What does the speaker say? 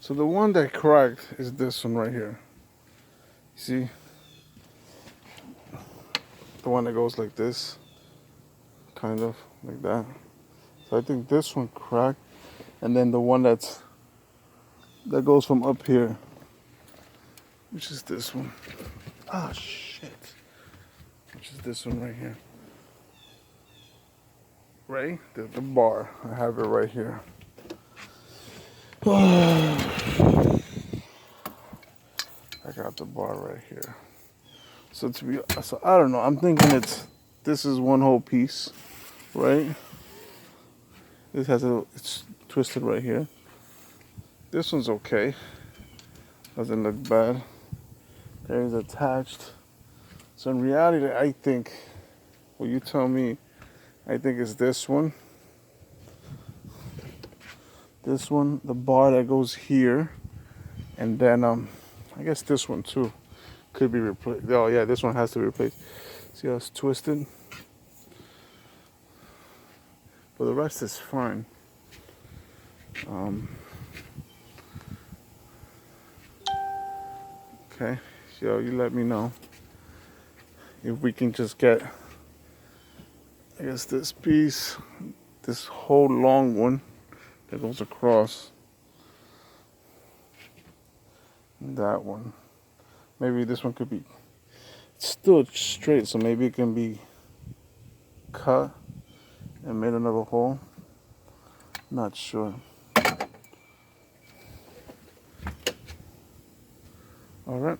So the one that cracked is this one right here. See? The one that goes like this. Kind of like that. So I think this one cracked. And then the one that goes from up here, which is this one. Ah, shit. Which is this one right here. Right? The bar. I have it right here. I got the bar right here. So I don't know. I'm thinking this is one whole piece, right? It's twisted right here. This one's okay. Doesn't look bad. There is attached. So in reality, I think, well, you tell me, I think it's this one. This one, the bar that goes here, and then I guess this one too could be replaced. Oh yeah, this one has to be replaced. See how it's twisted? But the rest is fine. Okay, so you let me know if we can just get, I guess, this piece, this whole long one that goes across. That one. Maybe this one could be, it's still straight, so maybe it can be cut and made another hole. Not sure. All right.